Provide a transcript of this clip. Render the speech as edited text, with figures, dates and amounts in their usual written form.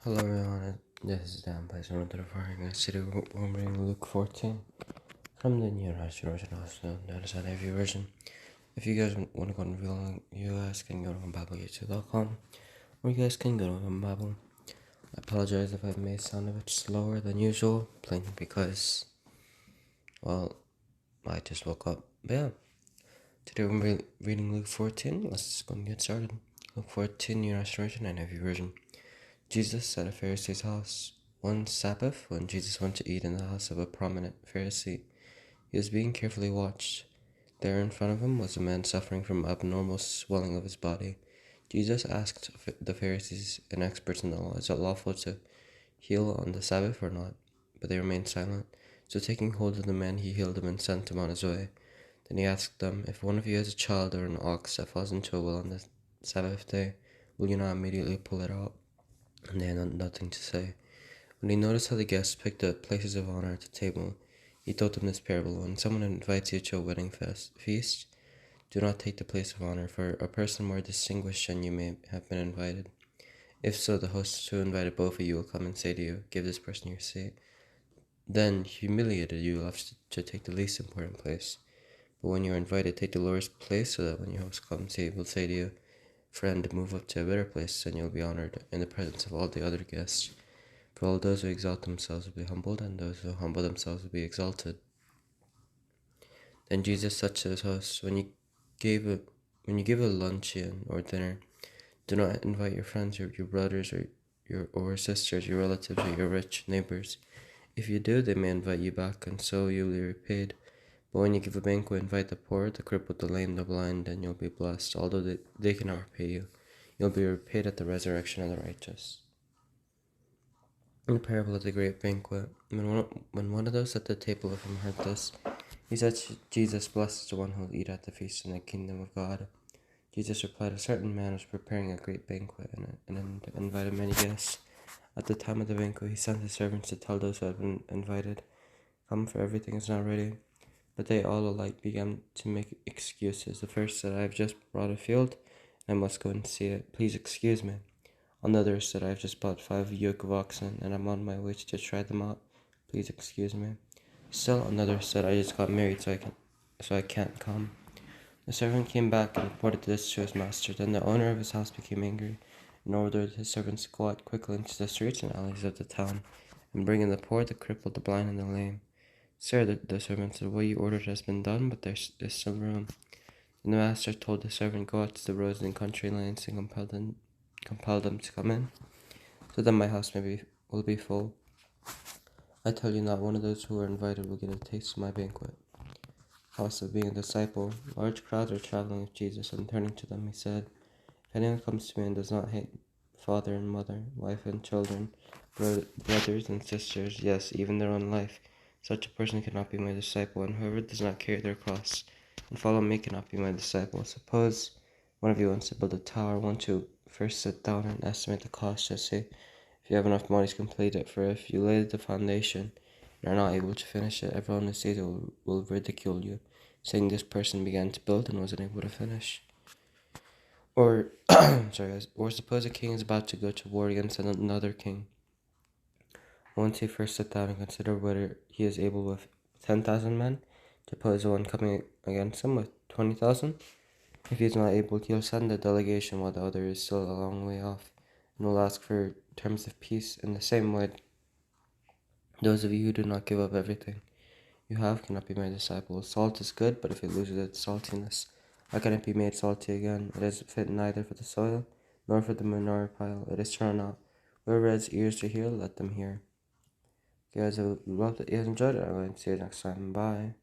Hello everyone, this is Dan Place on the Fire. Today we're reading Luke 14 from the New Russian version, also known as NIV version. If you guys want to go on real, you guys can go to BibleYouTube.com, or you guys can go to Bible. I apologize if I may sound a bit slower than usual, plainly because, well, I just woke up. But yeah, today we're reading Luke 14. Let's go and get started. Luke 14, New Russian version, NIV version. Jesus at a Pharisee's house. One Sabbath, when Jesus went to eat in the house of a prominent Pharisee, he was being carefully watched. There in front of him was a man suffering from abnormal swelling of his body. Jesus asked the Pharisees and experts in the law, is it lawful to heal on the Sabbath or not? But they remained silent. So taking hold of the man, he healed him and sent him on his way. Then he asked them, if one of you has a child or an ox that falls into a well on the Sabbath day, will you not immediately pull it out? And they had nothing to say. When he noticed how the guests picked up places of honor at the table, he told them this parable. When someone invites you to a wedding feast, do not take the place of honor, for a person more distinguished than you may have been invited. If so, the host who invited both of you will come and say to you, give this person your seat. Then, humiliated, you will have to take the least important place. But when you are invited, take the lowest place, so that when your host comes, he will say to you, friend, move up to a better place, and you'll be honored in the presence of all the other guests. For all those who exalt themselves will be humbled, and those who humble themselves will be exalted. Then Jesus said to his hosts, when you give a luncheon or dinner, do not invite your friends or your brothers or your sisters, your relatives or your rich neighbors. If you do, they may invite you back, and so you will be repaid. But when you give a banquet, invite the poor, the crippled, the lame, the blind, and you'll be blessed. Although they cannot repay you, you'll be repaid at the resurrection of the righteous. In the parable of the great banquet, when one of those at the table with him heard this, he said to Jesus, blessed is the one who will eat at the feast in the kingdom of God. Jesus replied, a certain man was preparing a great banquet and invited many guests. At the time of the banquet, he sent his servants to tell those who had been invited, come, for everything is now ready. But they all alike began to make excuses. The first said, I have just bought a field, and I must go and see it. Please excuse me. Another said, I have just bought 5 yoke of oxen, and I'm on my way to try them out. Please excuse me. Still another said, I just got married, so I can't come. The servant came back and reported this to his master. Then the owner of his house became angry and ordered his servants to go out quickly into the streets and alleys of the town and bring in the poor, the crippled, the blind, and the lame. Sir, the servant said, what you ordered has been done, but there's still room. And the master told the servant, go out to the roads and country lanes and compel them to come in, so that my house will be full. I tell you, not one of those who are invited will get a taste of my banquet. House of being a disciple. Large crowds were traveling with Jesus, and turning to them, he said, if anyone comes to me and does not hate father and mother, wife and children, brothers and sisters, yes, even their own life, such a person cannot be my disciple, and whoever does not carry their cross and follow me cannot be my disciple. Suppose one of you wants to build a tower, want to first sit down and estimate the cost, just say, if you have enough money to complete it, for if you lay the foundation and are not able to finish it, everyone who sees it will ridicule you, saying this person began to build and wasn't able to finish. Or, or suppose a king is about to go to war against another king. Won't he first sit down and consider whether he is able with 10,000 men to oppose the one coming against him with 20,000? If he is not able, he'll send a delegation while the other is still a long way off, and will ask for terms of peace. In the same way, those of you who do not give up everything you have cannot be my disciples. Salt is good, but if it loses its saltiness, how can it be made salty again? It is fit neither for the soil, nor for the manure pile. It is thrown out. Whoever has ears to hear, let them hear. If you guys have loved it, you guys enjoyed it, I'm going to see you next time. Bye.